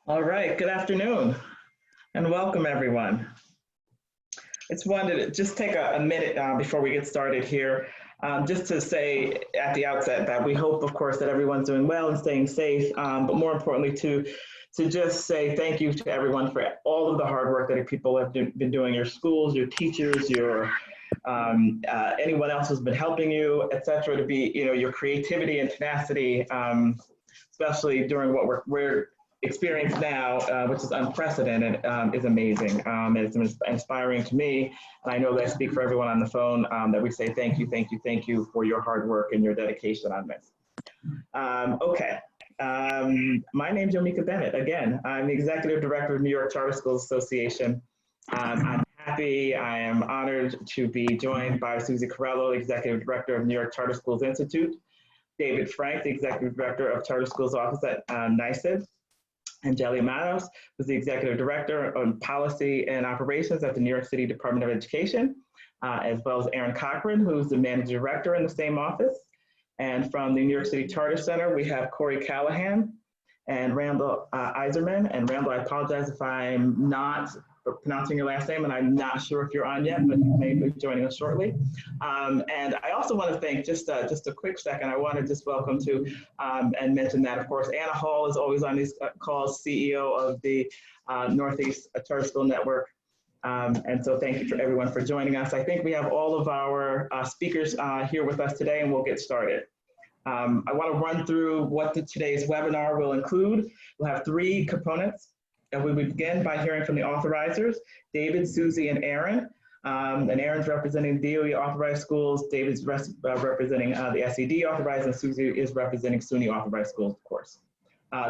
All right, good afternoon and welcome everyone. It's wanted to just take a minute before we get started here, just to say at the outset that we hope, of course, that everyone's doing well and staying safe, but more importantly, to just say thank you to everyone for all of the hard work that people have been doing, your schools, your teachers, your anyone else who's been helping you, et cetera, to be, your creativity and tenacity, especially during what we're experiencing now, which is unprecedented, is amazing. It's inspiring to me. And I know that I speak for everyone on the phone that we say thank you, thank you, thank you for your hard work and your dedication on this. Okay. My name is Yomika Bennett. Again, I'm the Executive Director of New York Charter Schools Association. I'm happy, I am honored to be joined by Susie Corello, Executive Director of New York Charter Schools Institute, David Frank, the Executive Director of Charter Schools Office at NYSED, and Jelly Manos, who's the Executive Director on Policy and Operations at the New York City Department of Education, as well as Aaron Cochran, who's the Managing Director in the same office. And from the New York City Charter Center, we have Corey Callahan and Randall Iserman. And Randall, I apologize if I'm not pronouncing your last name, and I'm not sure if you're on yet, but you may be joining us shortly. And I also want to thank, just a quick second, I want to just welcome to and mention that, of course, Anna Hall is always on these calls, CEO of the Northeast Charter School Network. And so thank you for everyone for joining us. I think we have all of our speakers here with us today, and we'll get started. I want to run through what today's webinar will include. We'll have 3 components. And we begin by hearing from the authorizers, David, Susie, and Aaron. And Aaron's representing DOE authorized schools, David's representing the SED authorized, and Susie is representing SUNY authorized schools, of course.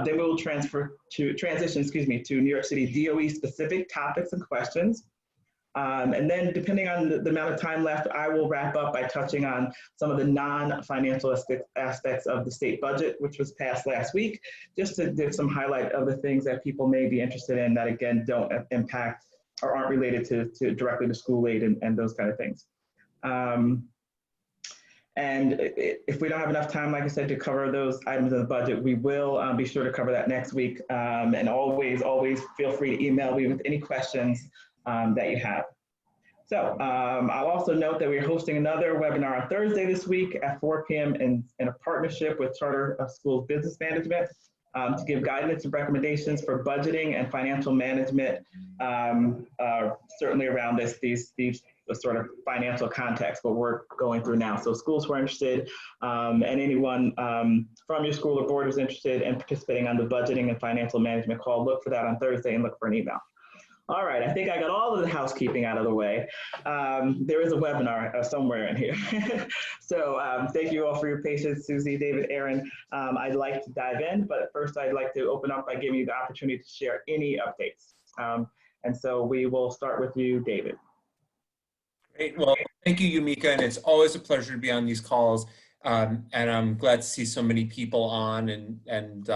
Then we will transition to New York City DOE specific topics and questions. And then depending on the amount of time left, I will wrap up by touching on some of the non-financial aspects of the state budget, which was passed last week, just to give some highlight of the things that people may be interested in that, again, don't impact or aren't related to directly to school aid and those kind of things. And if we don't have enough time, like I said, to cover those items in the budget, we will be sure to cover that next week. And always feel free to email me with any questions that you have. So I'll also note that we're hosting another webinar on Thursday this week at 4 p.m. in a partnership with Charter Schools Business Management to give guidance and recommendations for budgeting and financial management, certainly around these sort of financial context, what we're going through now. So schools who are interested and anyone from your school or board who's interested in participating on the budgeting and financial management call, look for that on Thursday and look for an email. All right, I think I got all of the housekeeping out of the way. There is a webinar somewhere in here. So thank you all for your patience, Susie, David, Aaron. I'd like to dive in, but first I'd like to open up by giving you the opportunity to share any updates. And so we will start with you, David. Great, well, thank you, Yomika, and it's always a pleasure to be on these calls. And I'm glad to see so many people on and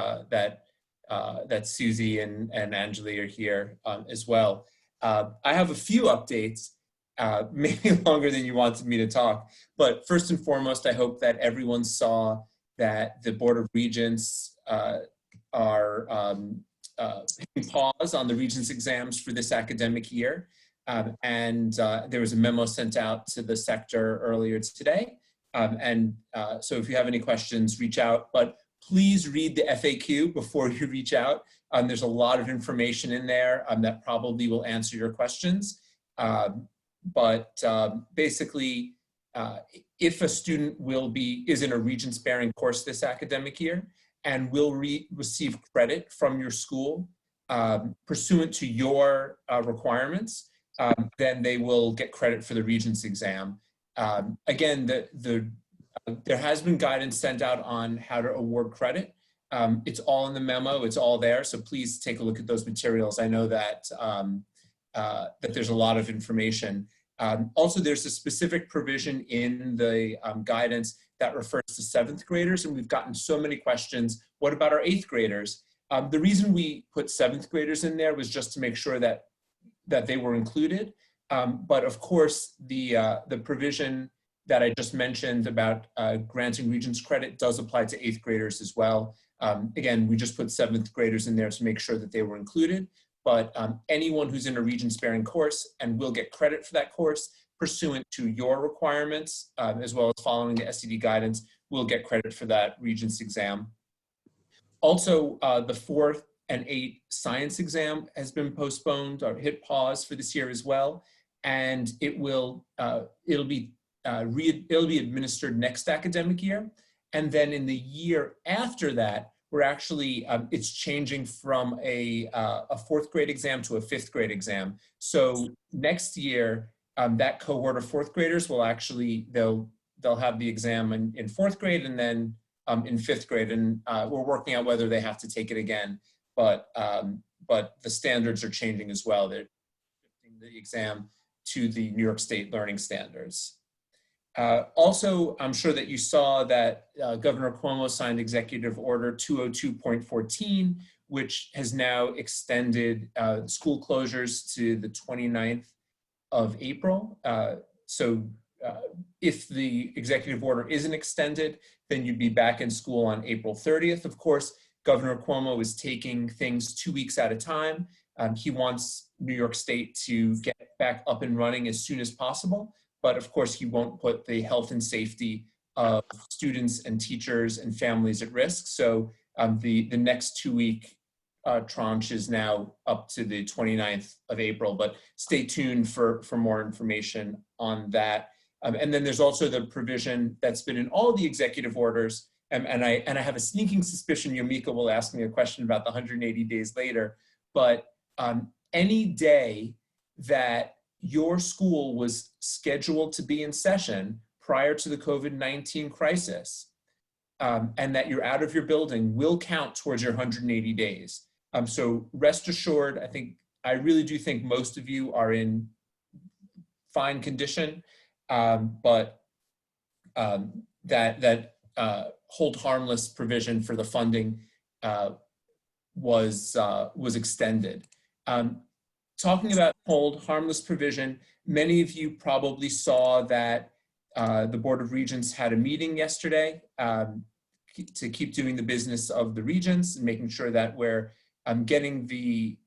that Susie and Anjali are here as well. I have a few updates, maybe longer than you wanted me to talk, but first and foremost, I hope that everyone saw that the Board of Regents are hitting pause on the Regents exams for this academic year. And there was a memo sent out to the sector earlier today. So if you have any questions, reach out. But please read the FAQ before you reach out. There's a lot of information in there that probably will answer your questions. Basically, if a student is in a Regents-bearing course this academic year and will receive credit from your school pursuant to your requirements, then they will get credit for the Regents exam. Again, there has been guidance sent out on how to award credit. It's all in the memo, it's all there, so please take a look at those materials. I know that, that there's a lot of information. Also, there's a specific provision in the guidance that refers to 7th graders, and we've gotten so many questions. What about our 8th graders? The reason we put 7th graders in there was just to make sure that they were included. But of course, the provision that I just mentioned about granting Regents credit does apply to 8th graders as well. Again, we just put 7th graders in there to make sure that they were included, but anyone who's in a Regents-bearing course and will get credit for that course pursuant to your requirements, as well as following the SED guidance, will get credit for that Regents exam. Also, the 4th and 8th science exam has been postponed or hit pause for this year as well, and it'll be administered next academic year, and then in the year after that, we're actually it's changing from a 4th grade exam to a 5th grade exam. So next year, that cohort of 4th graders will actually they'll have the exam in 4th grade and then in 5th grade, and we're working out whether they have to take it again. But the standards are changing as well. They're shifting the exam to the New York State learning standards. Also, I'm sure that you saw that Governor Cuomo signed Executive Order 202.14, which has now extended school closures to the 29th of April. If the executive order isn't extended, then you'd be back in school on April 30th. Of course, Governor Cuomo is taking things 2 weeks at a time. He wants New York State to get back up and running as soon as possible. But of course, he won't put the health and safety of students and teachers and families at risk. So the next 2-week tranche is now up to the 29th of April, but stay tuned for more information on that. And then there's also the provision that's been in all the executive orders, and I have a sneaking suspicion Yomika will ask me a question about the 180 days later, but any day that your school was scheduled to be in session prior to the COVID-19 crisis, and that you're out of your building will count towards your 180 days. So rest assured, I really do think most of you are in fine condition, but that hold harmless provision for the funding was extended. Talking about hold harmless provision, many of you probably saw that the Board of Regents had a meeting yesterday to keep doing the business of the Regents and making sure that we're getting the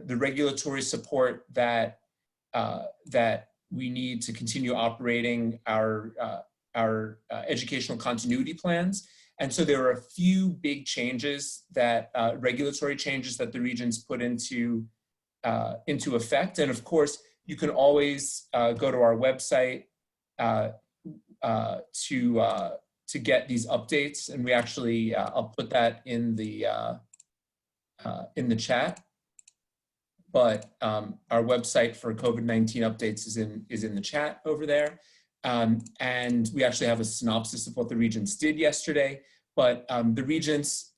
regulatory support that we need to continue operating our educational continuity plans. And so there are a few big changes that regulatory changes that the Regents put into effect. And of course, you can always go to our website to get these updates. And we actually, I'll put that in the chat. But our website for COVID-19 updates is in the chat over there. And we actually have a synopsis of what the Regents did yesterday. But the Regents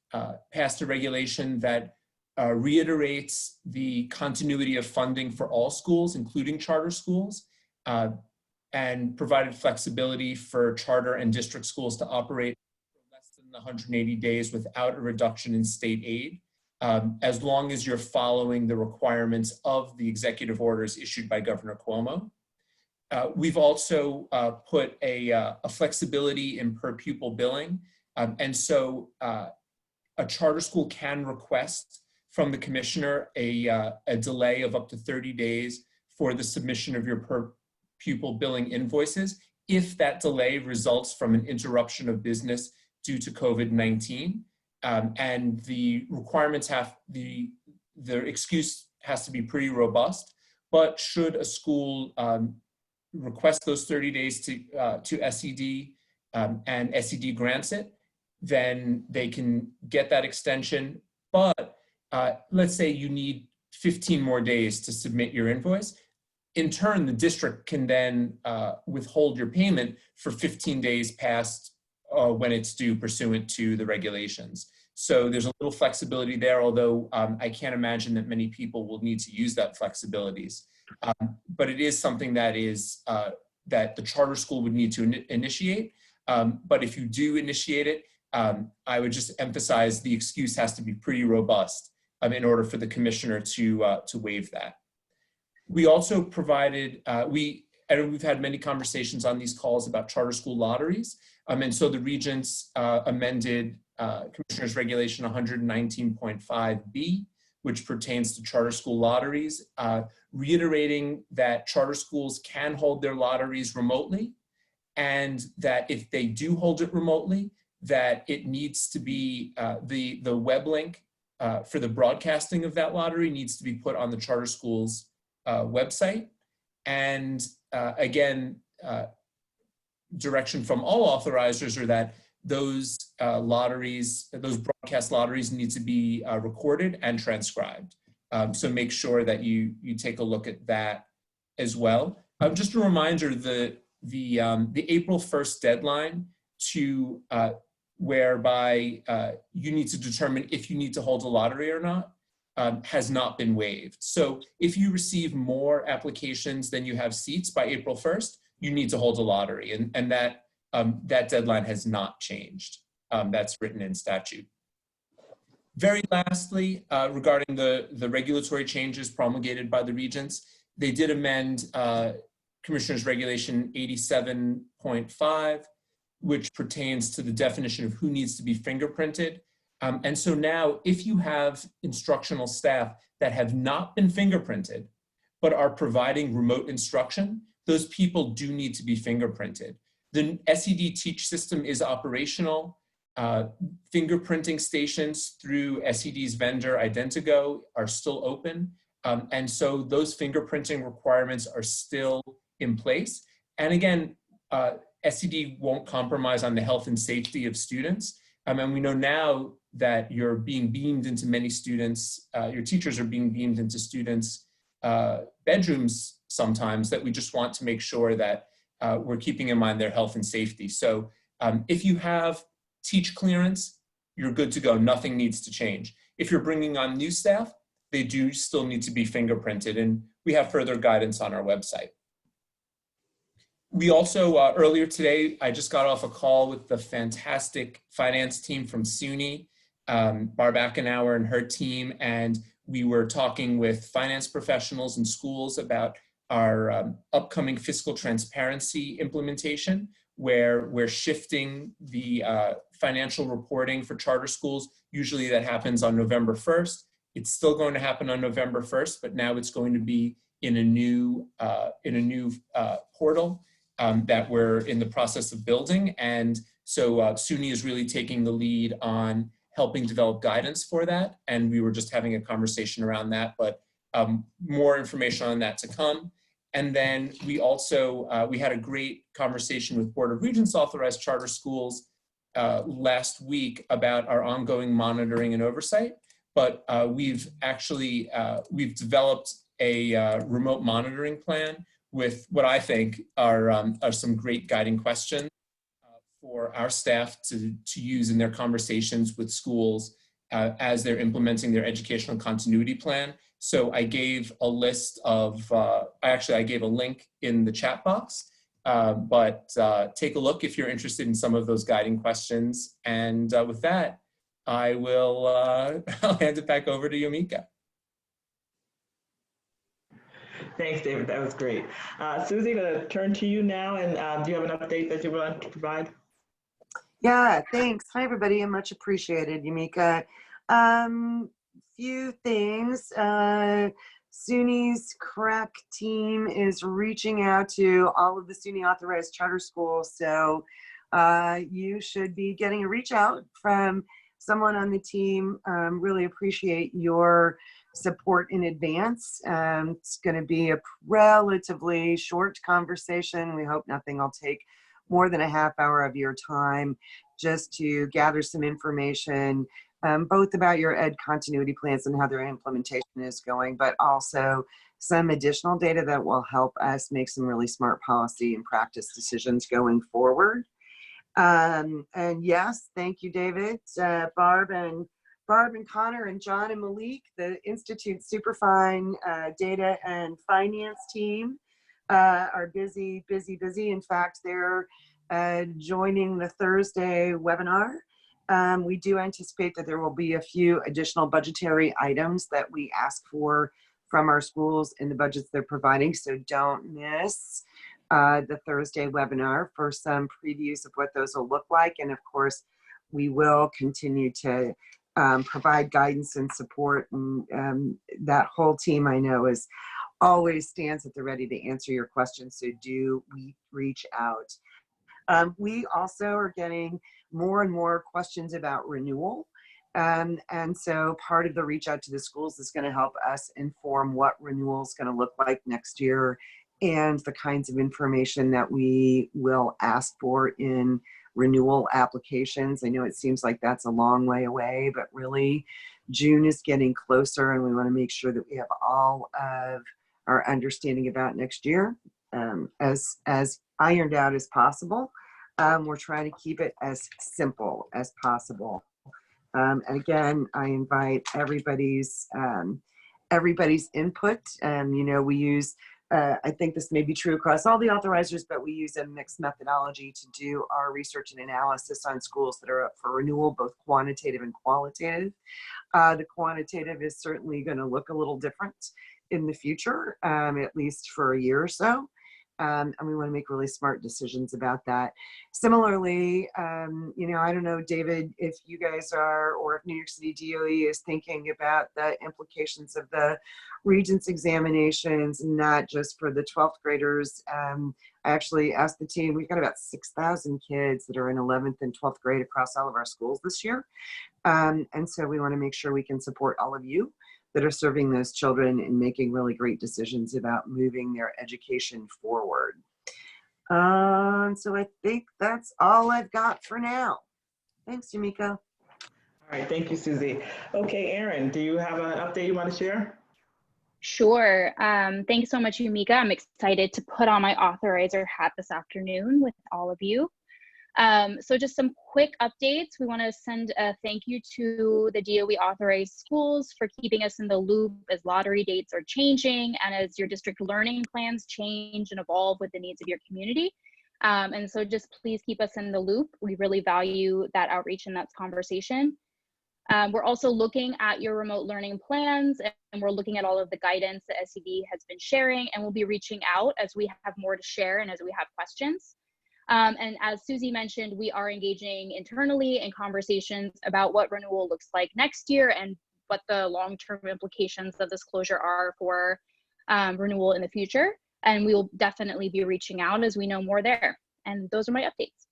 passed a regulation that reiterates the continuity of funding for all schools, including charter schools, and provided flexibility for charter and district schools to operate for less than 180 days without a reduction in state aid, as long as you're following the requirements of the executive orders issued by Governor Cuomo. We've also put a flexibility in per pupil billing. And so a charter school can request from the commissioner a delay of up to 30 days for the submission of your per pupil billing invoices if that delay results from an interruption of business due to COVID-19. And the requirements the excuse has to be pretty robust, but should a school request those 30 days to SED and SED grants it, then they can get that extension. But let's say you need 15 more days to submit your invoice. In turn, the district can then withhold your payment for 15 days past when it's due pursuant to the regulations. So there's a little flexibility there, although I can't imagine that many people will need to use that flexibilities. But it is something that is that the charter school would need to initiate. But if you do initiate it, I would just emphasize the excuse has to be pretty robust in order for the commissioner to waive that. We also provided, and we've had many conversations on these calls about charter school lotteries. And so the regents amended Commissioner's Regulation 119.5B, which pertains to charter school lotteries, reiterating that charter schools can hold their lotteries remotely, and that if they do hold it remotely, that it needs to be, the web link for the broadcasting of that lottery needs to be put on the charter school's website. And again, direction from all authorizers are that those lotteries, those broadcast lotteries need to be recorded and transcribed. So make sure that you take a look at that as well. Just a reminder, the April 1st deadline to whereby you need to determine if you need to hold a lottery or not has not been waived. So if you receive more applications than you have seats by April 1st, you need to hold a lottery, and that deadline has not changed. That's written in statute. Very lastly, regarding the regulatory changes promulgated by the regents, they did amend Commissioner's Regulation 87.5, which pertains to the definition of who needs to be fingerprinted. And so now, if you have instructional staff that have not been fingerprinted, but are providing remote instruction, those people do need to be fingerprinted. The SED Teach system is operational. Fingerprinting stations through SED's vendor Identigo are still open. And so those fingerprinting requirements are still in place. And again, SED won't compromise on the health and safety of students. And we know now that you're being beamed into many students, your teachers are being beamed into students' bedrooms sometimes, that we just want to make sure that we're keeping in mind their health and safety. So if you have teach clearance, you're good to go. Nothing needs to change. If you're bringing on new staff, they do still need to be fingerprinted, and we have further guidance on our website. We also, earlier today, I just got off a call with the fantastic finance team from SUNY, Barb Achenauer and her team, and we were talking with finance professionals and schools about our upcoming fiscal transparency implementation, where we're shifting the financial reporting for charter schools. Usually that happens on November 1st. It's still going to happen on November 1st, but now it's going to be in a new portal that we're in the process of building. And so SUNY is really taking the lead on helping develop guidance for that. And we were just having a conversation around that, but more information on that to come. And then we also, we had a great conversation with Board of Regents authorized charter schools last week about our ongoing monitoring and oversight. But we've actually, we've developed a remote monitoring plan with what I think are some great guiding questions for our staff to use in their conversations with schools as they're implementing their educational continuity plan. So I gave a list of, I gave a link in the chat box, but take a look if you're interested in some of those guiding questions. And with that, I will I'll hand it back over to Yomika. Thanks, David. That was great. Susie, I'm going to turn to you now. And do you have an update that you want to provide? Yeah, thanks. Hi, everybody. And much appreciated, Yomika. Few things. SUNY's CREC team is reaching out to all of the SUNY authorized charter schools. So you should be getting a reach out from someone on the team. Really appreciate your support in advance. It's going to be a relatively short conversation. We hope nothing will take more than a half hour of your time, just to gather some information, both about your ed continuity plans and how their implementation is going, but also some additional data that will help us make some really smart policy and practice decisions going forward. And yes, thank you, David, Barb and Connor and John and Malik, the Institute Superfine data and finance team are busy. In fact, they're joining the Thursday webinar. We do anticipate that there will be a few additional budgetary items that we ask for from our schools in the budgets they're providing, so don't miss the Thursday webinar for some previews of what those will look like. And of course, we will continue to provide guidance and support. And that whole team I know is always stands at the ready to answer your questions. So do reach out. We also are getting more and more questions about renewal. And so part of the reach out to the schools is going to help us inform what renewal is going to look like next year and the kinds of information that we will ask for in renewal applications. I know it seems like that's a long way away, but really June is getting closer and we want to make sure that we have all of our understanding about next year as ironed out as possible. We're trying to keep it as simple as possible. And again, I invite everybody's input. You know, we use, I think this may be true across all the authorizers, but we use a mixed methodology to do our research and analysis on schools that are up for renewal, both quantitative and qualitative. The quantitative is certainly going to look a little different in the future, at least for a year or so. And we want to make really smart decisions about that. Similarly, you know, I don't know, David, if you guys are, or if New York City DOE is thinking about the implications of the Regents examinations, not just for the 12th graders. I actually asked the team, we've got about 6,000 kids that are in 11th and 12th grade across all of our schools this year. And so we want to make sure we can support all of you that are serving those children and making really great decisions about moving their education forward. So I think that's all I've got for now. Thanks, Yumiko. All right, thank you, Susie. Okay, Erin, do you have an update you want to share? Sure. Thanks so much, Yumika. I'm excited to put on my authorizer hat this afternoon with all of you. So just some quick updates. We want to send a thank you to the DOE authorized schools for keeping us in the loop as lottery dates are changing and as your district learning plans change and evolve with the needs of your community. And so just please keep us in the loop. We really value that outreach and that conversation. We're also looking at your remote learning plans, and we're looking at all of the guidance that SCD has been sharing, and we'll be reaching out as we have more to share and as we have questions. And as Susie mentioned, we are engaging internally in conversations about what renewal looks like next year and what the long-term implications of this closure are for renewal in the future. And we will definitely be reaching out as we know more there. And those are my updates.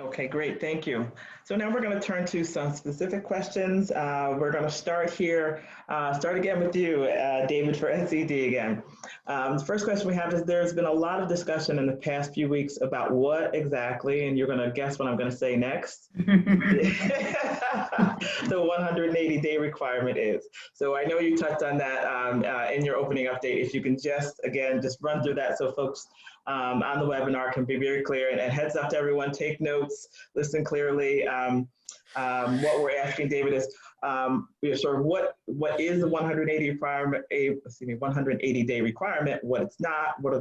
Okay, great, thank you. So now we're going to turn to some specific questions. We're going to start here, start again with you, David, for SED again. The first question we have is there's been a lot of discussion in the past few weeks about what exactly, and you're going to guess what I'm going to say next, the 180-day requirement is. So I know you touched on that in your opening update. If you can just, again, just run through that so folks on the webinar can be very clear, and heads up to everyone, take notes, listen clearly. What we're asking, David, is sort of what is the 180-day requirement, what it's not, what is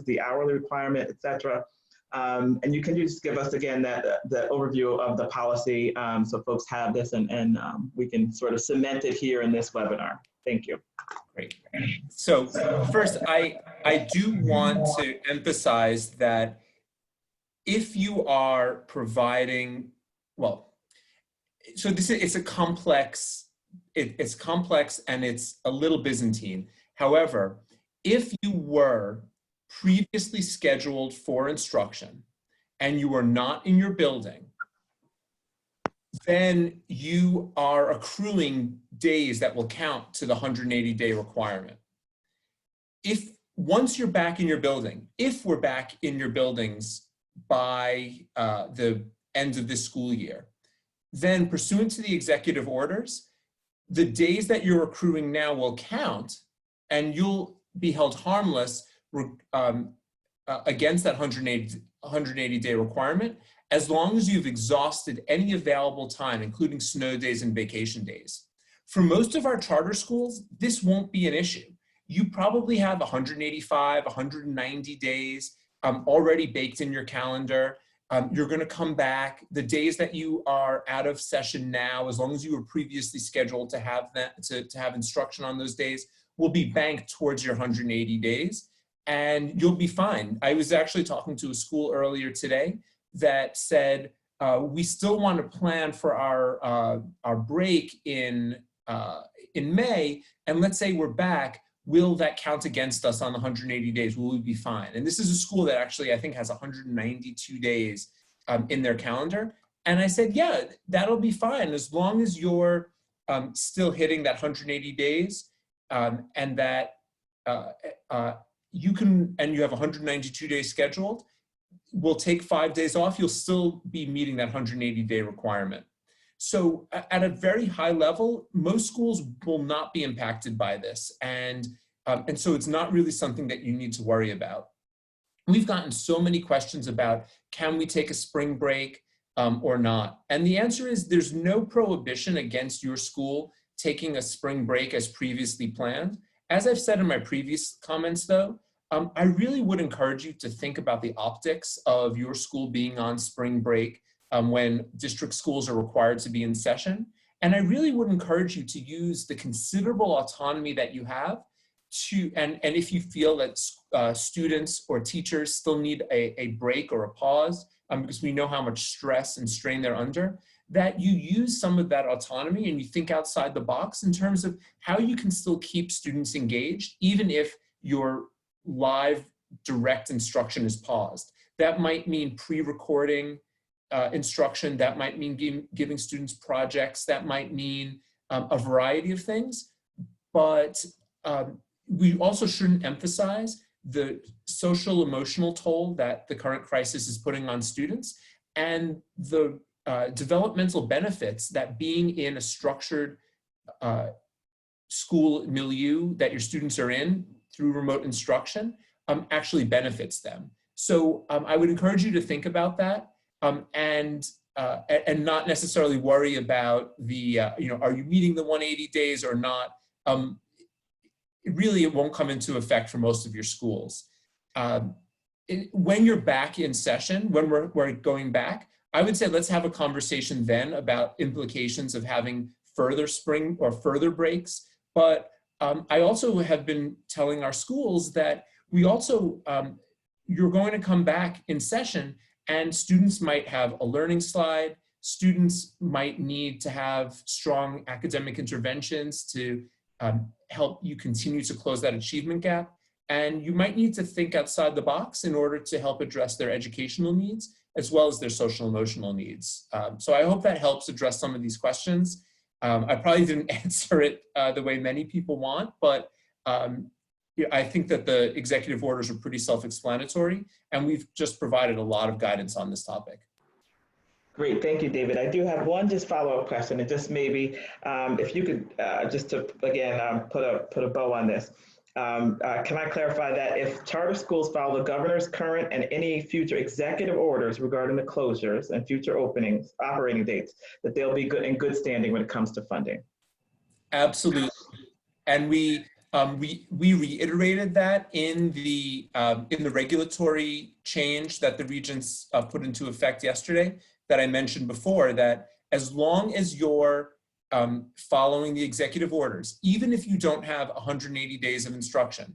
the hourly requirement, etc. And you can just give us again the overview of the policy so folks have this and we can sort of cement it here in this webinar. Thank you. Great. So first, I do want to emphasize that if you are providing, well, so it's complex and it's a little Byzantine. However, if you were previously scheduled for instruction and you are not in your building, then you are accruing days that will count to the 180-day requirement. Once you're back in your building, if we're back in your buildings by the end of this school year, then pursuant to the executive orders, the days that you're accruing now will count and you'll be held harmless against that 180-day requirement, as long as you've exhausted any available time, including snow days and vacation days. For most of our charter schools, this won't be an issue. You probably have 185, 190 days already baked in your calendar. You're going to come back. The days that you are out of session now, as long as you were previously scheduled to have that, to have instruction on those days, will be banked towards your 180 days, and you'll be fine. I was actually talking to a school earlier today that said, we still want to plan for our break in May, and let's say we're back, will that count against us on the 180 days? Will we be fine? And this is a school that actually, I think, has 192 days in their calendar. And I said, yeah, that'll be fine as long as you're still hitting that 180 days and that you have 192 days scheduled. We'll take 5 days off. You'll still be meeting that 180-day requirement. So at a very high level, most schools will not be impacted by this. And so it's not really something that you need to worry about. We've gotten so many questions about, can we take a spring break or not? And the answer is there's no prohibition against your school taking a spring break as previously planned. As I've said in my previous comments though, I really would encourage you to think about the optics of your school being on spring break when district schools are required to be in session. And I really would encourage you to use the considerable autonomy that you have to, and if you feel that students or teachers still need a break or a pause, because we know how much stress and strain they're under, that you use some of that autonomy and you think outside the box in terms of how you can still keep students engaged, even if your live direct instruction is paused. That might mean pre-recording instruction, that might mean giving students projects, that might mean a variety of things, but we also shouldn't emphasize the social emotional toll that the current crisis is putting on students and the developmental benefits that being in a structured school milieu that your students are in through remote instruction actually benefits them. So I would encourage you to think about that and not necessarily worry about the, are you meeting the 180 days or not? It won't come into effect for most of your schools. When you're back in session, when we're going back, I would say let's have a conversation then about implications of having further spring or further breaks. But I also have been telling our schools that we also, you're going to come back in session and students might have a learning slide, students might need to have strong academic interventions to help you continue to close that achievement gap. And you might need to think outside the box in order to help address their educational needs as well as their social emotional needs. So I hope that helps address some of these questions. I probably didn't answer it the way many people want, but I think that the executive orders are pretty self-explanatory, and we've just provided a lot of guidance on this topic. Great, thank you, David. I do have one just follow-up question, and just maybe if you could just to again put a bow on this. Can I clarify that if charter schools follow the governor's current and any future executive orders regarding the closures and future openings, operating dates, that they'll be in good standing when it comes to funding? Absolutely, and we reiterated that in the regulatory change that the regents put into effect yesterday that I mentioned before, that as long as you're following the executive orders, even if you don't have 180 days of instruction,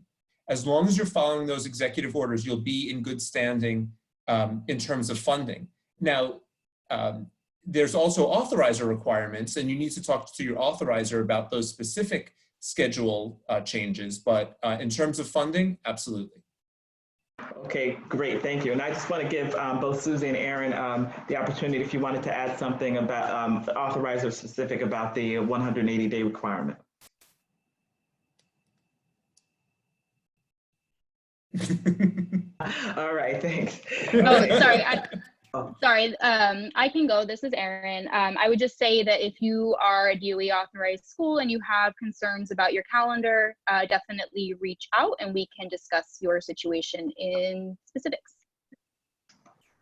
as long as you're following those executive orders, you'll be in good standing in terms of funding. Now, there's also authorizer requirements, and you need to talk to your authorizer about those specific schedule changes, but in terms of funding, absolutely. Okay, great, thank you. And I just want to give both Susie and Aaron the opportunity if you wanted to add something about the authorizer specific about the 180-day requirement. All right, thanks. Oh, sorry. Sorry, I can go. This is Erin. I would just say that if you are a DOE authorized school and you have concerns about your calendar, definitely reach out and we can discuss your situation in specifics.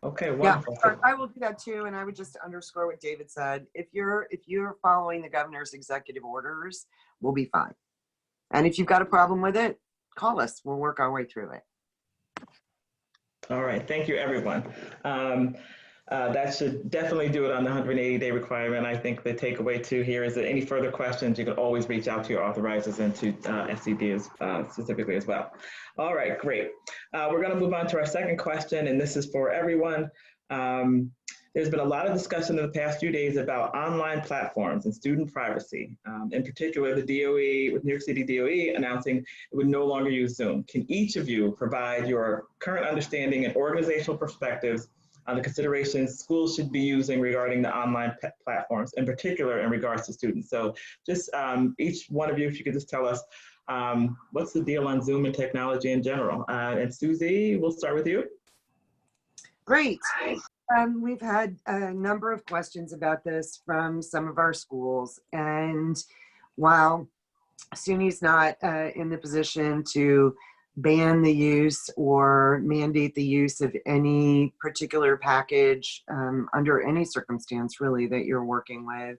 Okay, wonderful. Yeah, I will do that too, and I would just underscore what David said. If you're following the governor's executive orders, we'll be fine. And if you've got a problem with it, call us. We'll work our way through it. All right, thank you, everyone. That should definitely do it on the 180-day requirement. I think the takeaway too here is that any further questions, you can always reach out to your authorizers and to SCD specifically as well. All right, great. We're going to move on to our second question, and this is for everyone. There's been a lot of discussion in the past few days about online platforms and student privacy. In particular, the DOE, with New York City DOE announcing it would no longer use Zoom. Can each of you provide your current understanding and organizational perspectives on the considerations schools should be using regarding the online platforms, in particular in regards to students? So just each one of you, if you could just tell us what's the deal on Zoom and technology in general. And Susie, we'll start with you. Great. We've had a number of questions about this from some of our schools, and while SUNY's not in the position to ban the use or mandate the use of any particular package under any circumstance really that you're working with,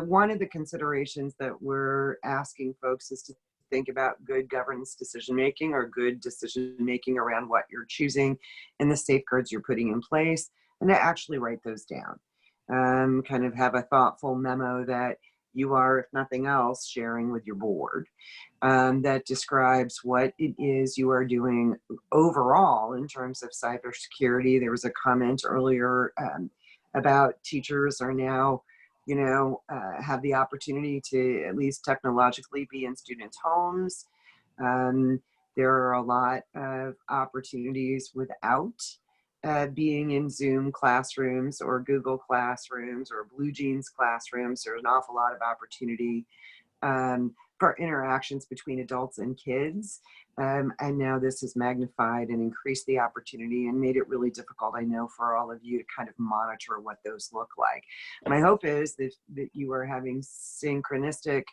one of the considerations that we're asking folks is to think about good governance decision-making or good decision-making around what you're choosing and the safeguards you're putting in place, and to actually write those down. Kind of have a thoughtful memo that you are, if nothing else, sharing with your board that describes what it is you are doing overall in terms of cybersecurity. There was a comment earlier about teachers are now have the opportunity to at least technologically be in students' homes. There are a lot of opportunities without being in Zoom classrooms or Google classrooms or Blue Jeans classrooms. There's an awful lot of opportunity for interactions between adults and kids. And now this has magnified and increased the opportunity and made it really difficult, I know, for all of you to kind of monitor what those look like. My hope is that you are having synchronistic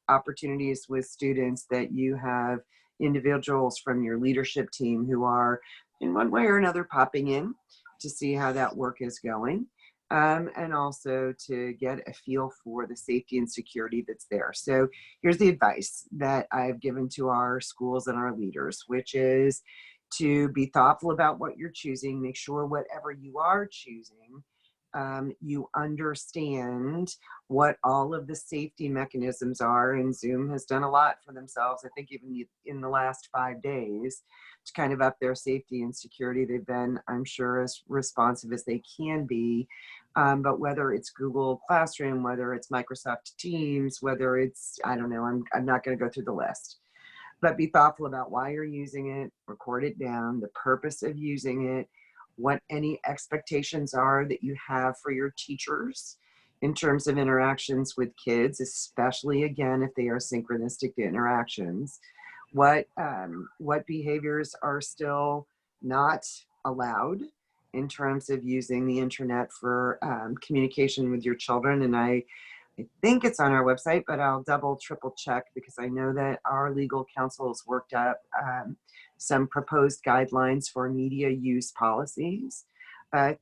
opportunities with students, that you have individuals from your leadership team who are in one way or another popping in to see how that work is going. And also to get a feel for the safety and security that's there. So here's the advice that I've given to our schools and our leaders, which is to be thoughtful about what you're choosing. Make sure whatever you are choosing, you understand what all of the safety mechanisms are. And Zoom has done a lot for themselves, I think even in the last 5 days, to kind of up their safety and security. They've been, I'm sure, as responsive as they can be. But whether it's Google Classroom, whether it's Microsoft Teams, whether it's, I don't know, I'm not going to go through the list. But be thoughtful about why you're using it, record it down, the purpose of using it, what any expectations are that you have for your teachers in terms of interactions with kids, especially, again, if they are synchronistic interactions. What behaviors are still not allowed in terms of using the internet for communication with your children. And I think it's on our website, but I'll double, triple check, because I know that our legal counsel has worked up some proposed guidelines for media use policies.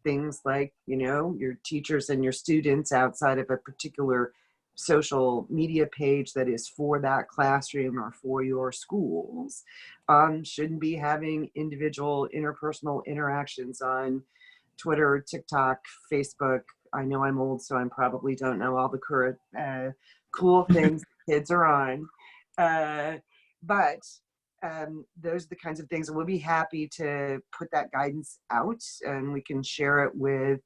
Things like, your teachers and your students outside of a particular social media page that is for that classroom or for your schools shouldn't be having individual interpersonal interactions on Twitter, TikTok, Facebook. I know I'm old, so I probably don't know all the current cool things kids are on. But those are the kinds of things, and we'll be happy to put that guidance out, and we can share it with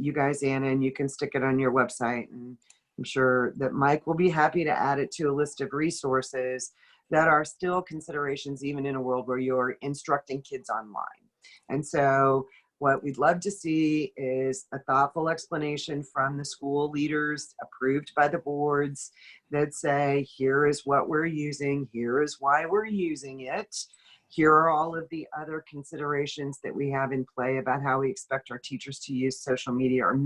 you guys, Anna, and you can stick it on your website. And I'm sure that Mike will be happy to add it to a list of resources that are still considerations, even in a world where you're instructing kids online. And so what we'd love to see is a thoughtful explanation from the school leaders approved by the boards that say, here is what we're using, here is why we're using it, here are all of the other considerations that we have in play about how we expect our teachers to use social media, or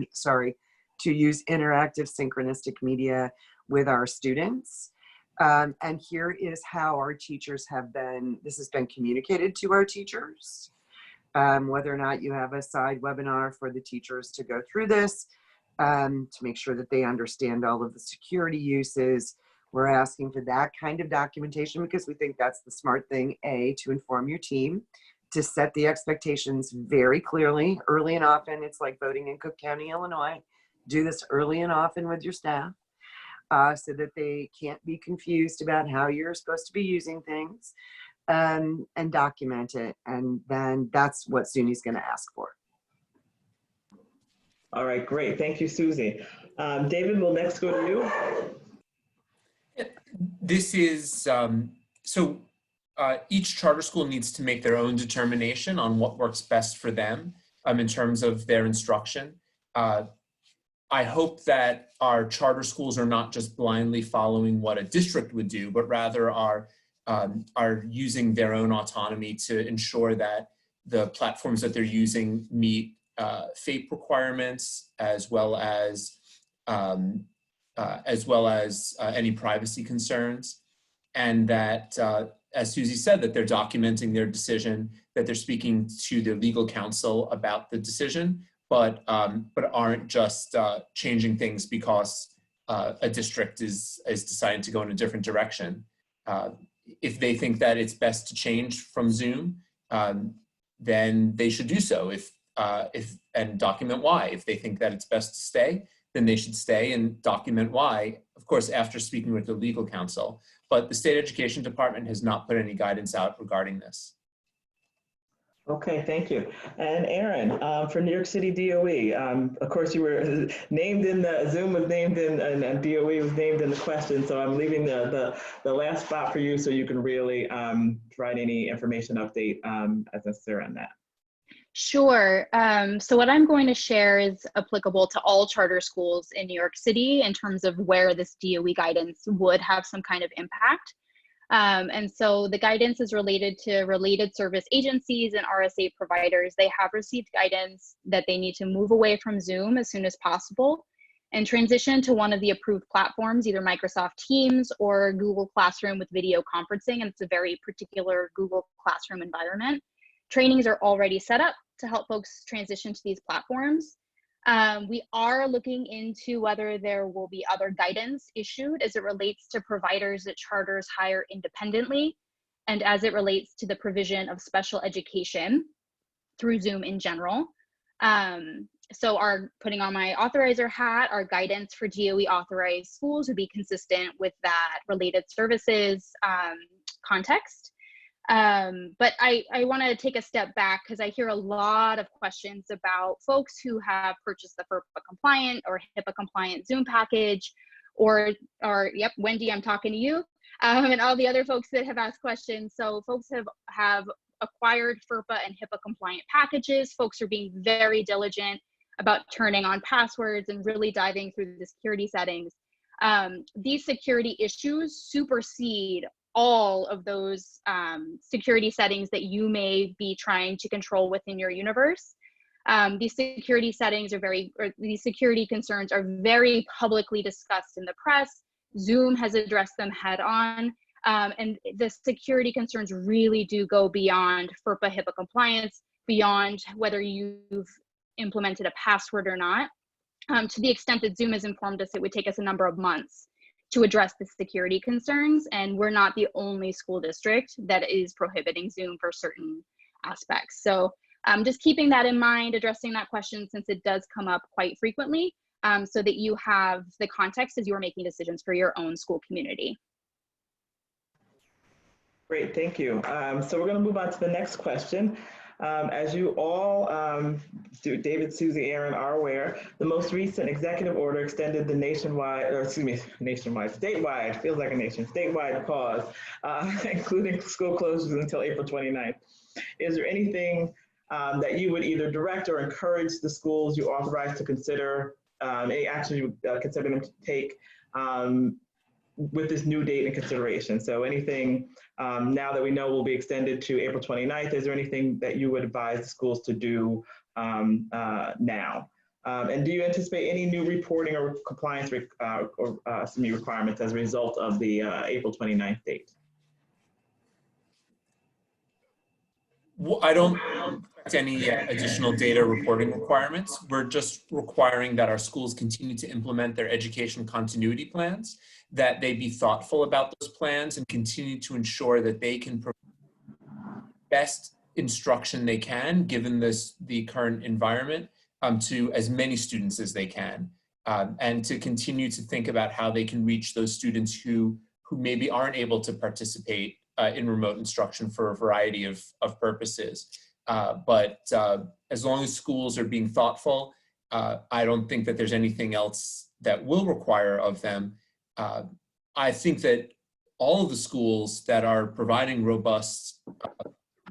to use interactive synchronistic media with our students. And here is how our teachers this has been communicated to our teachers. Whether or not you have a side webinar for the teachers to go through this, to make sure that they understand all of the security uses. We're asking for that kind of documentation because we think that's the smart thing, A, to inform your team, to set the expectations very clearly, early and often. It's like voting in Cook County, Illinois. Do this early and often with your staff so that they can't be confused about how you're supposed to be using things, and document it. And then that's what SUNY's going to ask for. All right, great. Thank you, Susie. David, we'll next go to you. This is, each charter school needs to make their own determination on what works best for them in terms of their instruction. I hope that our charter schools are not just blindly following what a district would do, but rather are using their own autonomy to ensure that the platforms that they're using meet FAPE requirements, as well as any privacy concerns, and that, as Susie said, that they're documenting their decision, that they're speaking to the legal counsel about the decision, but aren't just changing things because a district is deciding to go in a different direction. If they think that it's best to change from Zoom, then they should do so. And document why. If they think that it's best to stay, then they should stay and document why, of course, after speaking with the legal counsel. But the State Education Department has not put any guidance out regarding this. Okay, thank you. And Aaron, for New York City DOE, of course you were named in the, Zoom was named in, and DOE was named in the question, so I'm leaving the last spot for you so you can really provide any information update as necessary on that. Sure. So what I'm going to share is applicable to all charter schools in New York City in terms of where this DOE guidance would have some kind of impact. And so the guidance is related to related service agencies and RSA providers. They have received guidance that they need to move away from Zoom as soon as possible and transition to one of the approved platforms, either Microsoft Teams or Google Classroom with video conferencing. And it's a very particular Google Classroom environment. Trainings are already set up to help folks transition to these platforms. We are looking into whether there will be other guidance issued as it relates to providers that charters hire independently and as it relates to the provision of special education through Zoom in general. So putting on my authorizer hat, our guidance for DOE authorized schools would be consistent with that related services context. But I want to take a step back because I hear a lot of questions about folks who have purchased the FERPA compliant or HIPAA compliant Zoom package, or yep, Wendy, I'm talking to you, and all the other folks that have asked questions. So folks have acquired FERPA and HIPAA compliant packages. Folks are being very diligent about turning on passwords and really diving through the security settings. These security issues supersede all of those security settings that you may be trying to control within your universe. These security settings these security concerns are very publicly discussed in the press. Zoom has addressed them head on. And the security concerns really do go beyond FERPA HIPAA compliance, beyond whether you've implemented a password or not. To the extent that Zoom has informed us, it would take us a number of months to address the security concerns, and we're not the only school district that is prohibiting Zoom for certain aspects. So just keeping that in mind, addressing that question since it does come up quite frequently, so that you have the context as you are making decisions for your own school community. Great, thank you. So we're going to move on to the next question. As you all, David, Susie, Aaron, are aware, the most recent executive order extended the statewide, feels like a nation, statewide pause, including school closures until April 29th. Is there anything that you would either direct or encourage the schools you authorize to consider, any action you would consider them to take with this new date in consideration? So anything now that we know will be extended to April 29th, is there anything that you would advise the schools to do now? And do you anticipate any new reporting or compliance requirements as a result of the April 29th date? Well, I don't expect any additional data reporting requirements. We're just requiring that our schools continue to implement their education continuity plans, that they be thoughtful about those plans and continue to ensure that they can provide best instruction they can, given the current environment, to as many students as they can, and to continue to think about how they can reach those students who maybe aren't able to participate in remote instruction for a variety of purposes. But as long as schools are being thoughtful, I don't think that there's anything else that will require of them. I think that all of the schools that are providing robust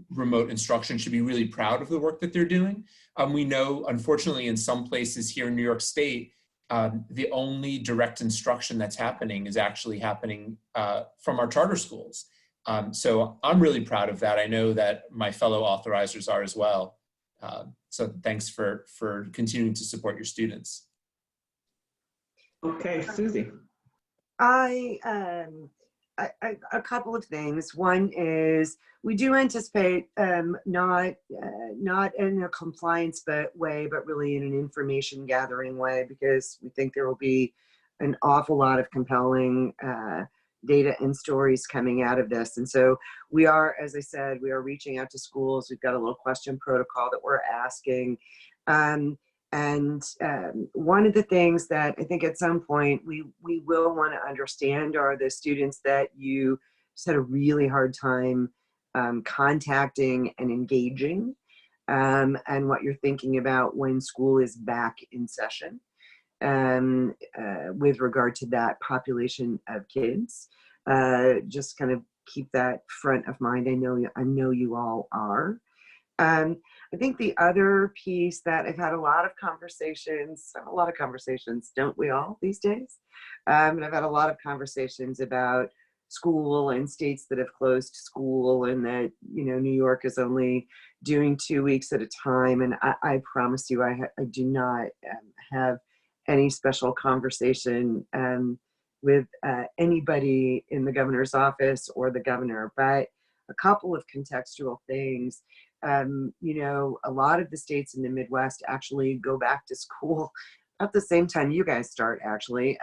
remote instruction should be really proud of the work that they're doing. We know, unfortunately, in some places here in New York State, the only direct instruction that's happening is actually happening from our charter schools. So I'm really proud of that. I know that my fellow authorizers are as well. So thanks for continuing to support your students. Okay, Susie. A couple of things. One is we do anticipate not in a compliance way, but really in an information gathering way, because we think there will be an awful lot of compelling data and stories coming out of this. And so we are, as I said, we are reaching out to schools. We've got a little question protocol that we're asking. One of the things that I think at some point we will want to understand are the students that you just had a really hard time contacting and engaging, and what you're thinking about when school is back in session with regard to that population of kids. Just kind of keep that front of mind. I know you all are. I think the other piece that I've had a lot of conversations, don't we all these days? And I've had a lot of conversations about school and states that have closed school, and that, you know, New York is only doing 2 weeks at a time. And I promise you, I do not have any special conversation with anybody in the governor's office or the governor, but a couple of contextual things. You know, a lot of the states in the Midwest actually go back to school at the same time you guys start, actually,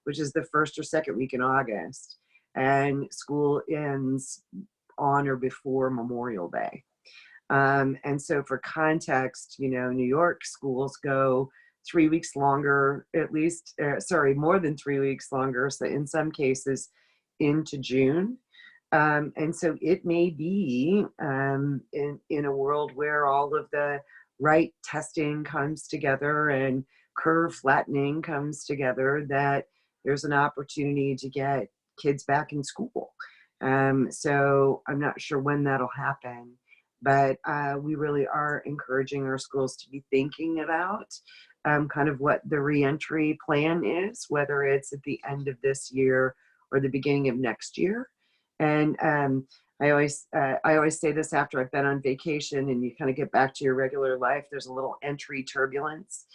which is the first or second week in August. And school ends on or before Memorial Day. And so for context, you know, New York schools go 3 weeks longer, at least, more than 3 weeks longer. So in some cases into June. And so it may be in a world where all of the right testing comes together and curve flattening comes together, that there's an opportunity to get kids back in school. So I'm not sure when that'll happen, but we really are encouraging our schools to be thinking about kind of what the reentry plan is, whether it's at the end of this year or the beginning of next year. And I always say this after I've been on vacation and you kind of get back to your regular life, there's a little entry turbulence.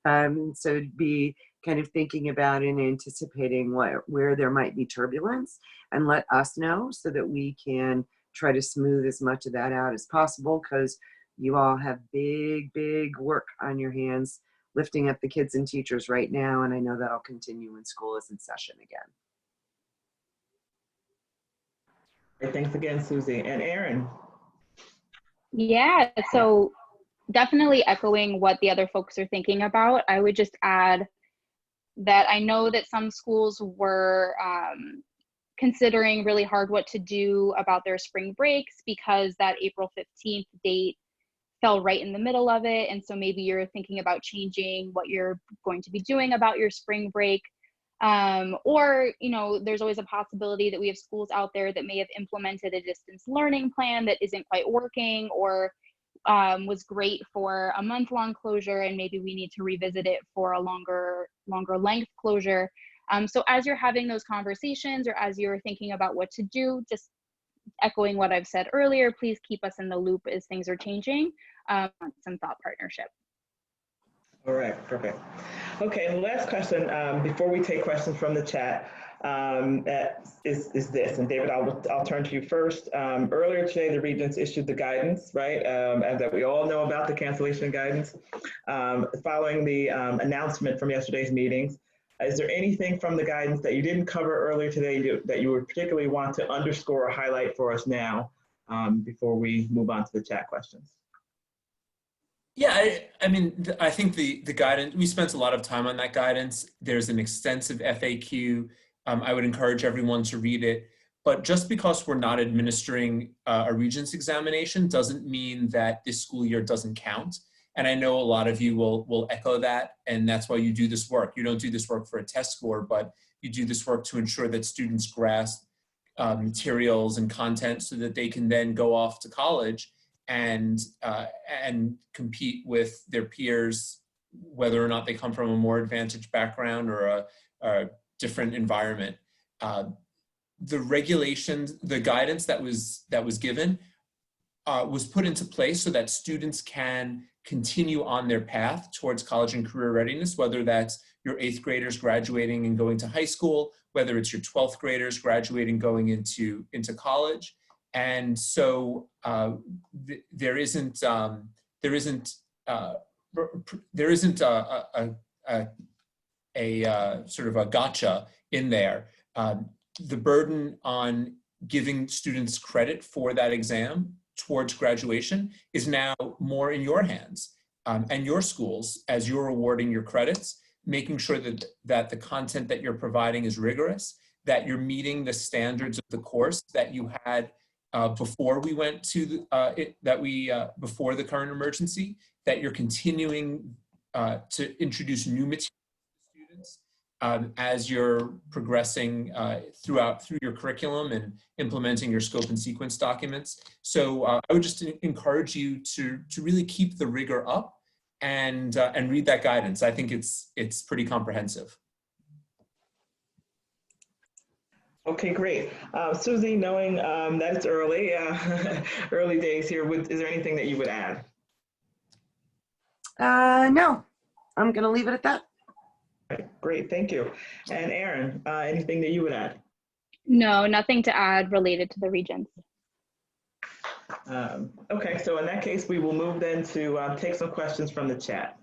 So to be kind of thinking about and anticipating where there might be turbulence, and let us know so that we can try to smooth as much of that out as possible, because you all have big work on your hands lifting up the kids and teachers right now. And I know that'll continue when school is in session again. Thanks again, Susie. And Erin. Yeah, so definitely echoing what the other folks are thinking about. I would just add that I know that some schools were considering really hard what to do about their spring breaks, because that April 15th date fell right in the middle of it. And so maybe you're thinking about changing what you're going to be doing about your spring break. Or, you know, there's always a possibility that we have schools out there that may have implemented a distance learning plan that isn't quite working, or was great for a month-long closure, and maybe we need to revisit it for a longer length closure. So as you're having those conversations, or as you're thinking about what to do, just echoing what I've said earlier, please keep us in the loop as things are changing. Some thought partnership. All right, perfect. Okay, and the last question before we take questions from the chat is this, and David, I'll turn to you first. Earlier today, the Regents issued the guidance, right, and that we all know about the cancellation guidance. Following the announcement from yesterday's meetings, is there anything from the guidance that you didn't cover earlier today that you would particularly want to underscore or highlight for us now before we move on to the chat questions? Yeah, I mean, I think the guidance, we spent a lot of time on that guidance. There's an extensive FAQ. I would encourage everyone to read it. But just because we're not administering a Regents examination doesn't mean that this school year doesn't count. And I know a lot of you will echo that, and that's why you do this work. You don't do this work for a test score, but you do this work to ensure that students grasp materials and content so that they can then go off to college and compete with their peers, whether or not they come from a more advantaged background or a different environment. The regulations, the guidance that was given was put into place so that students can continue on their path towards college and career readiness, whether that's your 8th graders graduating and going to high school, whether it's your 12th graders graduating going into college. And so there isn't a sort of a gotcha in there. The burden on giving students credit for that exam towards graduation is now more in your hands and your schools as you're awarding your credits, making sure that the content that you're providing is rigorous, that you're meeting the standards of the course that you had before we went to before the current emergency, that you're continuing to introduce new materials to students as you're progressing through your curriculum and implementing your scope and sequence documents. So I would just encourage you to really keep the rigor up and read that guidance. I think it's pretty comprehensive. Okay, great. Susie, knowing that it's early, early days here, is there anything that you would add? No, I'm going to leave it at that. Right, great, thank you. And Erin, anything that you would add? No, nothing to add related to the Regents. Okay, so in that case, we will move then to take some questions from the chat.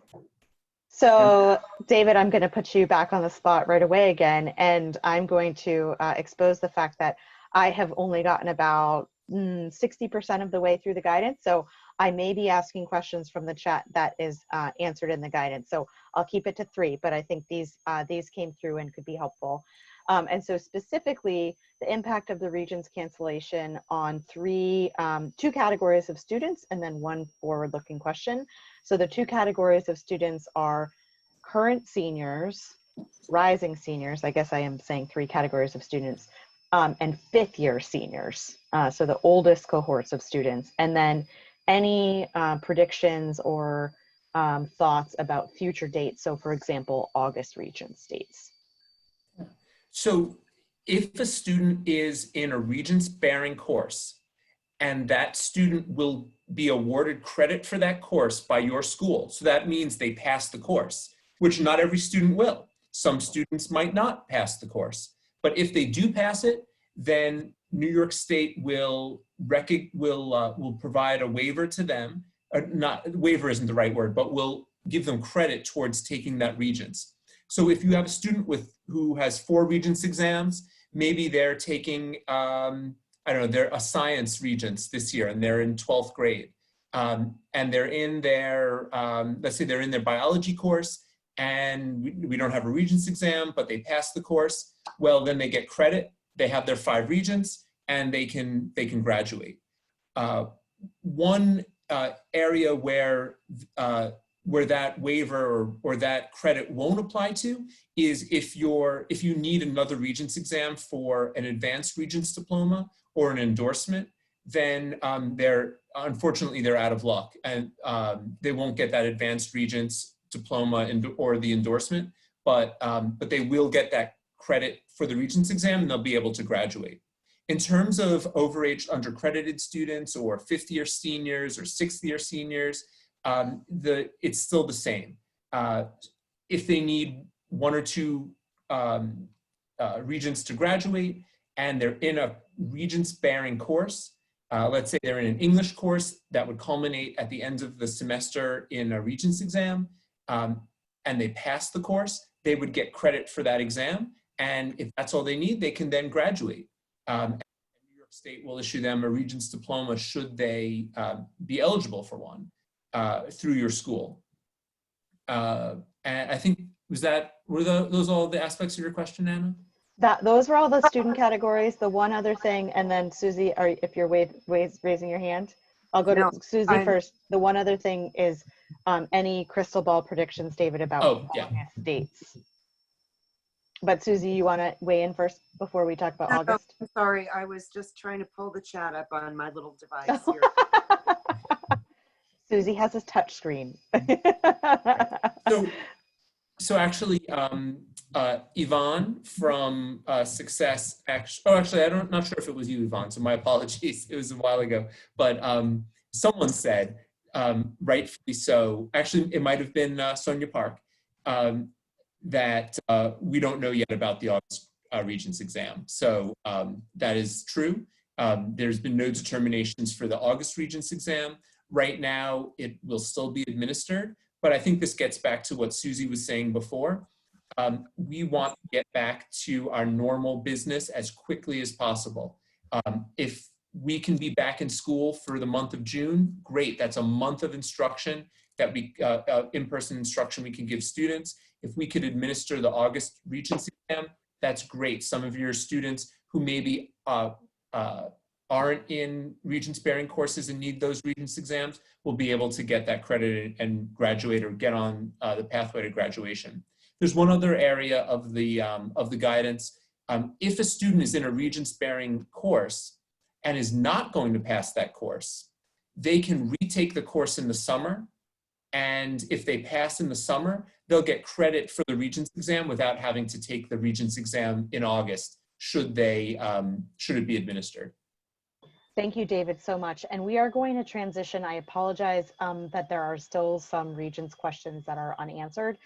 So David, I'm going to put you back on the spot right away again, and I'm going to expose the fact that I have only gotten about 60% of the way through the guidance. So I may be asking questions from the chat that is answered in the guidance. So I'll keep it to 3, but I think these came through and could be helpful. And so specifically, the impact of the Regents cancellation on 2 categories of students and then 1 forward-looking question. So the 2 categories of students are current seniors, rising seniors, I guess I am saying 3 categories of students, and 5th-year seniors, so the oldest cohorts of students. And then any predictions or thoughts about future dates. So for example, August Regents dates. So if a student is in a Regents bearing course and that student will be awarded credit for that course by your school, so that means they pass the course, which not every student will. Some students might not pass the course, but if they do pass it, then New York State will provide a waiver to them. Waiver isn't the right word, but will give them credit towards taking that Regents. So if you have a student who has 4 Regents exams, maybe they're taking, I don't know, they're a science Regents this year and they're in 12th grade. And they're in their, let's say they're in their biology course and we don't have a Regents exam, but they pass the course. Well, then they get credit. They have their 5 Regents and they can graduate. One area where that waiver or that credit won't apply to is if you need another Regents exam for an advanced Regents diploma or an endorsement, then unfortunately they're out of luck and they won't get that advanced Regents diploma or the endorsement, but they will get that credit for the Regents exam and they'll be able to graduate. In terms of overage undercredited students or 5th-year seniors or 6th-year seniors, it's still the same. If they need 1 or 2 Regents to graduate and they're in a Regents-bearing course, let's say they're in an English course that would culminate at the end of the semester in a Regents exam, and they pass the course, they would get credit for that exam. And if that's all they need, they can then graduate. And New York State will issue them a Regents diploma should they be eligible for one through your school. And I think, were those all the aspects of your question, Anna? Those were all the student categories. The one other thing, and then Susie, if you're raising your hand, I'll go to Susie first. The one other thing is any crystal ball predictions, David, about August dates. But Susie, you want to weigh in first before we talk about August? I'm sorry, I was just trying to pull the chat up on my little device here. Susie has his touch screen. So actually, Yvonne from Success, actually, I'm not sure if it was you, Yvonne, so my apologies. It was a while ago, but someone said, rightfully so, actually, it might have been Sonia Park, that we don't know yet about the August Regents exam. So that is true. There's been no determinations for the August Regents exam. Right now, it will still be administered, but I think this gets back to what Susie was saying before. We want to get back to our normal business as quickly as possible. If we can be back in school for the month of June, great. That's a month of instruction that we, in-person instruction we can give students. If we could administer the August Regents exam, that's great. Some of your students who maybe aren't in Regents bearing courses and need those Regents exams will be able to get that credit and graduate or get on the pathway to graduation. There's one other area of the guidance. If a student is in a Regents bearing course and is not going to pass that course, they can retake the course in the summer. And if they pass in the summer, they'll get credit for the Regents exam without having to take the Regents exam in August, should it be administered. Thank you, David, so much. And we are going to transition. I apologize that there are still some Regents questions that are unanswered.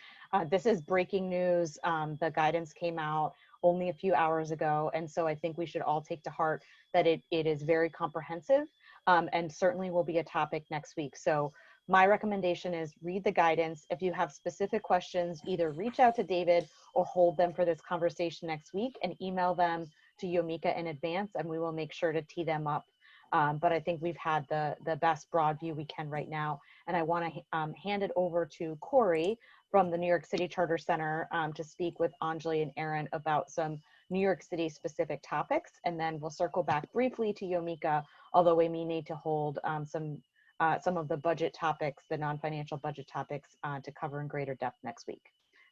This is breaking news. The guidance came out only a few hours ago. And so I think we should all take to heart that it is very comprehensive and certainly will be a topic next week. So my recommendation is read the guidance. If you have specific questions, either reach out to David or hold them for this conversation next week and email them to Yomika in advance, and we will make sure to tee them up. But I think we've had the best broad view we can right now. And I want to hand it over to Corey from the New York City Charter Center to speak with Anjali and Aaron about some New York City specific topics. And then we'll circle back briefly to Yomika, although we may need to hold some of the budget topics, the non-financial budget topics to cover in greater depth next week.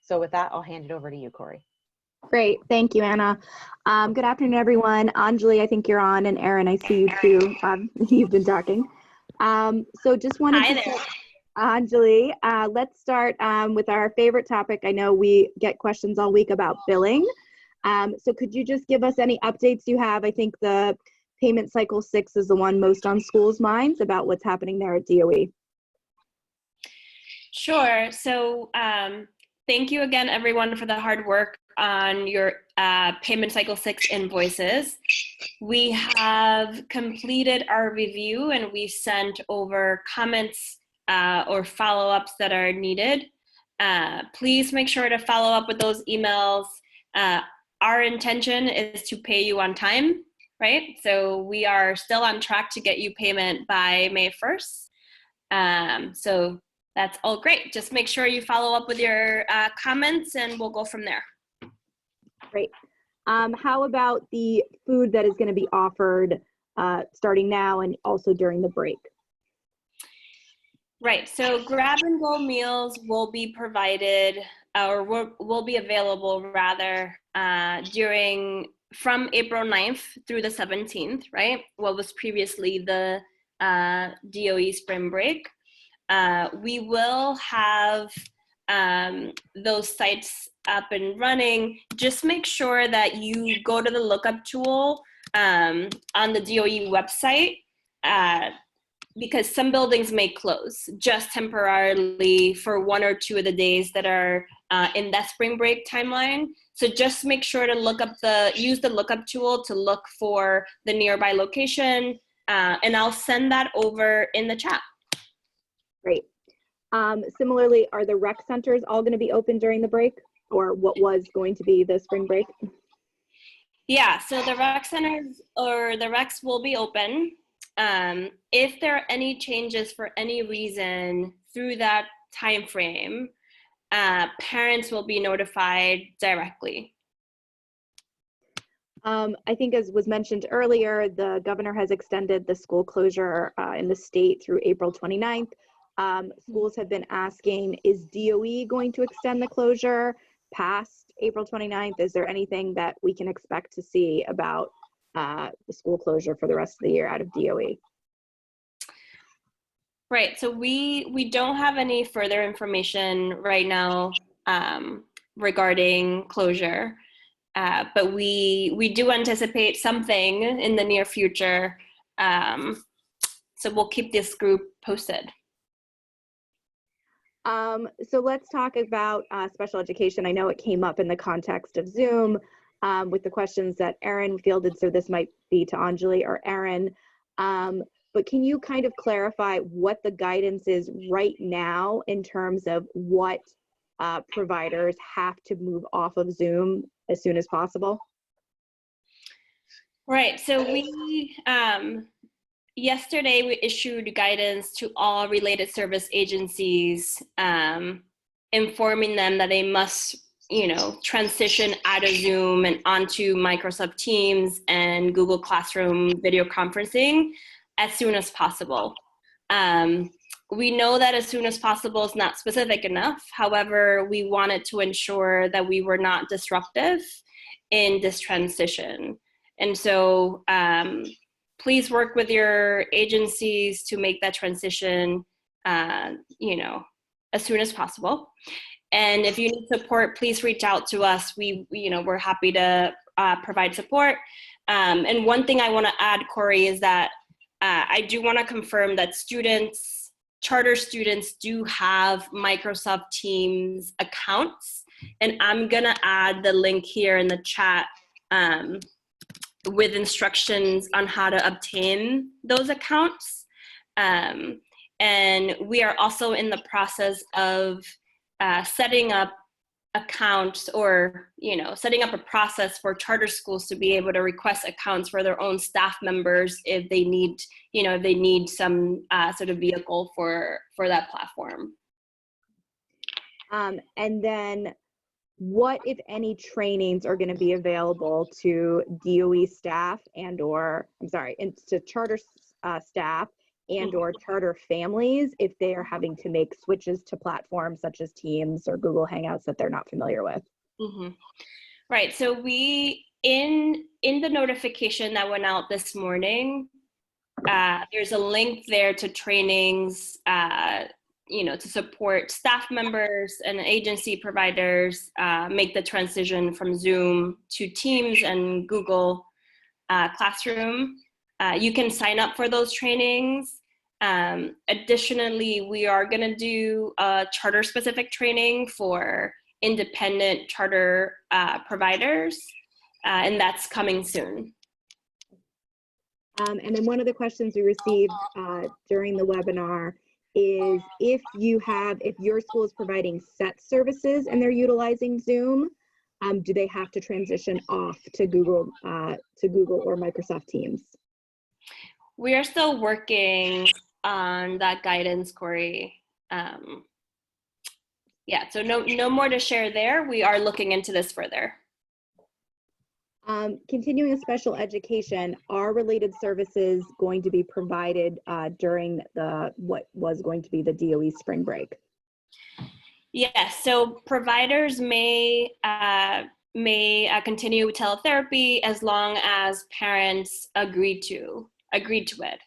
So with that, I'll hand it over to you, Corey. Great. Thank you, Anna. Good afternoon, everyone. Anjali, I think you're on, and Aaron, I see you too. You've been talking. So just wanted Hi to there. Anjali, let's start with our favorite topic. I know we get questions all week about billing. So could you just give us any updates you have? I think the payment cycle 6 is the one most on schools' minds about what's happening there at DOE. Sure. So thank you again, everyone, for the hard work on your payment cycle 6 invoices. We have completed our review and we sent over comments or follow-ups that are needed. Please make sure to follow up with those emails. Our intention is to pay you on time, right? So we are still on track to get you payment by May 1st. So that's all great. Just make sure you follow up with your comments and we'll go from there. Great. How about the food that is going to be offered starting now and also during the break? Right. So grab and go meals will be provided or will be available rather from April 9th through the 17th, right? What was previously the DOE spring break. We will have those sites up and running. Just make sure that you go to the lookup tool on the DOE website because some buildings may close just temporarily for 1 or 2 of the days that are in that spring break timeline. So just make sure to use the lookup tool to look for the nearby location, and I'll send that over in the chat. Great. Similarly, are the rec centers all going to be open during the break, or what was going to be the spring break? Yeah, so the rec centers or the recs will be open. If there are any changes for any reason through that time frame, parents will be notified directly. I think as was mentioned earlier, the governor has extended the school closure in the state through April 29th. Schools have been asking, is DOE going to extend the closure past April 29th? Is there anything that we can expect to see about the school closure for the rest of the year out of DOE? Right, so we don't have any further information right now regarding closure, but we do anticipate something in the near future. So we'll keep this group posted. So let's talk about special education. I know it came up in the context of Zoom with the questions that Erin fielded, so this might be to Anjali or Erin. But can you kind of clarify what the guidance is right now in terms of what providers have to move off of Zoom as soon as possible? Right, so we, yesterday we issued guidance to all related service agencies, informing them that they must, transition out of Zoom and onto Microsoft Teams and Google Classroom video conferencing as soon as possible. We know that as soon as possible is not specific enough. However, we wanted to ensure that we were not disruptive in this transition. And so please work with your agencies to make that transition, as soon as possible. And if you need support, please reach out to us. We're happy to provide support. And one thing I want to add, Corey, is that I do want to confirm that charter students do have Microsoft Teams accounts. And I'm going to add the link here in the chat with instructions on how to obtain those accounts. And we are also in the process of setting up accounts or, setting up a process for charter schools to be able to request accounts for their own staff members if they need, some sort of vehicle for that platform. And then what, if any, trainings are going to be available to DOE staff to charter staff and or charter families if they are having to make switches to platforms such as Teams or Google Hangouts that they're not familiar with? Mm-hmm. Right, so we, in the notification that went out this morning, there's a link there to trainings, to support staff members and agency providers make the transition from Zoom to Teams and Google Classroom. You can sign up for those trainings. Additionally, we are going to do a charter-specific training for independent charter providers, and that's coming soon. And then one of the questions we received during the webinar is if your school is providing set services and they're utilizing Zoom, do they have to transition off to Google or Microsoft Teams? We are still working on that guidance, Corey. Yeah, so no more to share there. We are looking into this further. Continuing with special education, are related services going to be provided during what was going to be the DOE spring break? Yes, so providers may continue teletherapy as long as parents agreed to it.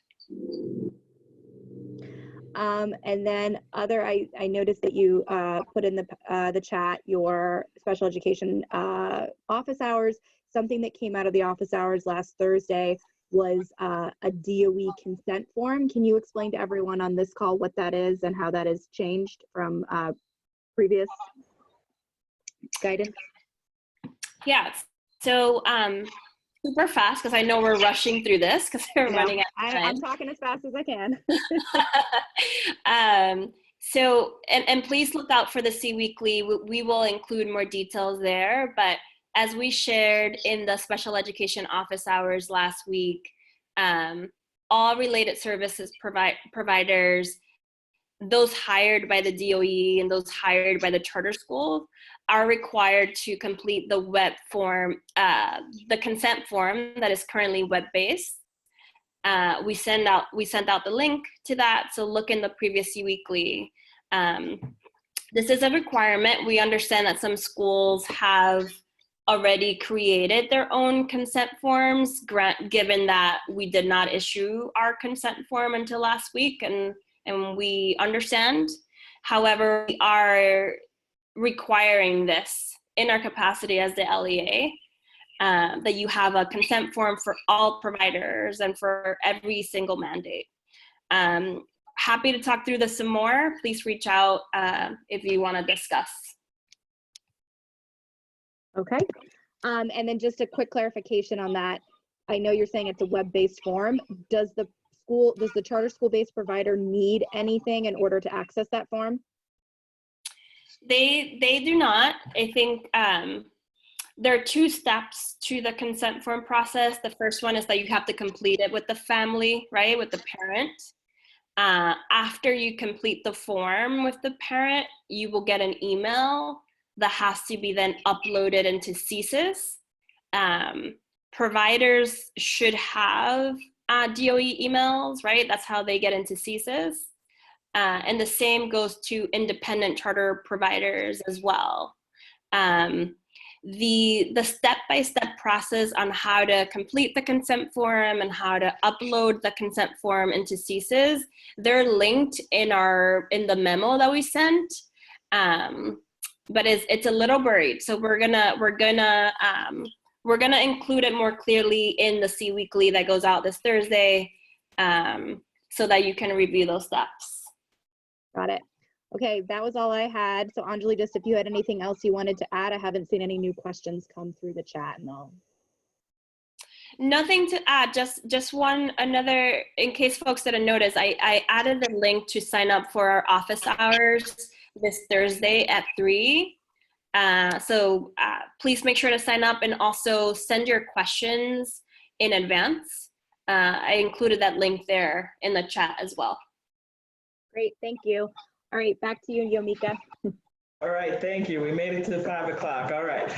And then I noticed that you put in the chat your special education office hours. Something that came out of the office hours last Thursday was a DOE consent form. Can you explain to everyone on this call what that is and how that has changed from previous guidance? Yeah, so super fast, because I know we're rushing through this because we're running out of time. I'm talking as fast as I can. So, and please look out for the C Weekly. We will include more details there, but as we shared in the special education office hours last week, all related services providers, those hired by the DOE and those hired by the charter school, are required to complete the web form, the consent form that is currently web-based. We sent out the link to that, so look in the previous weekly. This is a requirement. We understand that some schools have already created their own consent forms, given that we did not issue our consent form until last week, and we understand. However, we are requiring this in our capacity as the LEA, that you have a consent form for all providers and for every single mandate. Happy to talk through this some more. Please reach out if you want to discuss. Okay. And then just a quick clarification on that. I know you're saying it's a web-based form. Does the charter school-based provider need anything in order to access that form? They do not. I think there are 2 steps to the consent form process. The first one is that you have to complete it with the family, right, with the parent. After you complete the form with the parent, you will get an email that has to be then uploaded into CSIS. Providers should have DOE emails, right? That's how they get into CSIS. And the same goes to independent charter providers as well. The step-by-step process on how to complete the consent form and how to upload the consent form into CSIS, they're linked in the memo that we sent. But it's a little buried, so we're gonna include it more clearly in the C Weekly that goes out this Thursday, so that you can review those steps. Got it. Okay, that was all I had. So Anjali, just if you had anything else you wanted to add, I haven't seen any new questions come through the chat. No. Nothing to add, just another, in case folks didn't notice, I added the link to sign up for our office hours this Thursday at 3. So please make sure to sign up and also send your questions in advance. I included that link there in the chat as well. Great, thank you. All right, back to you, Yomika. All right, thank you. We made it to 5 o'clock. All right.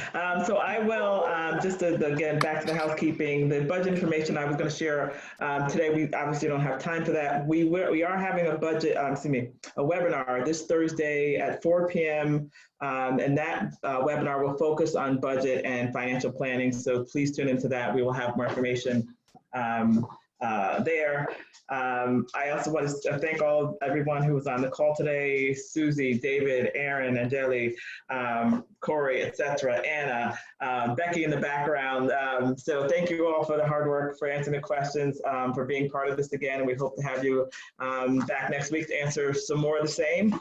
So I will, just to, again, back to the housekeeping, the budget information I was going to share today. We obviously don't have time for that. We are having a budget, a webinar this Thursday at 4 p.m. And that webinar will focus on budget and financial planning. So please tune into that. We will have more information there. I also want to thank everyone who was on the call today: Susie, David, Aaron, Angeli, Corey, etc., Anna, Becky in the background. So thank you all for the hard work, for answering the questions, for being part of this again. And we hope to have you back next week to answer some more of the same.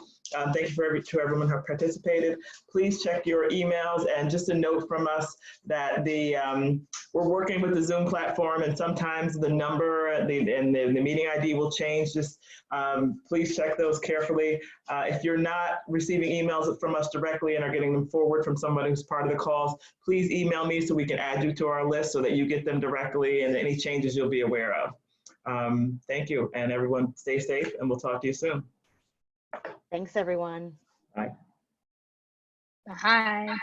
Thank you to everyone who participated. Please check your emails, and just a note from us that we're working with the Zoom platform, and sometimes the number and the meeting ID will change. Just please check those carefully. If you're not receiving emails from us directly and are getting them forward from someone who's part of the calls, please email me so we can add you to our list so that you get them directly, and any changes you'll be aware of. Thank you, and everyone stay safe, and we'll talk to you soon. Thanks, everyone. Bye. Bye.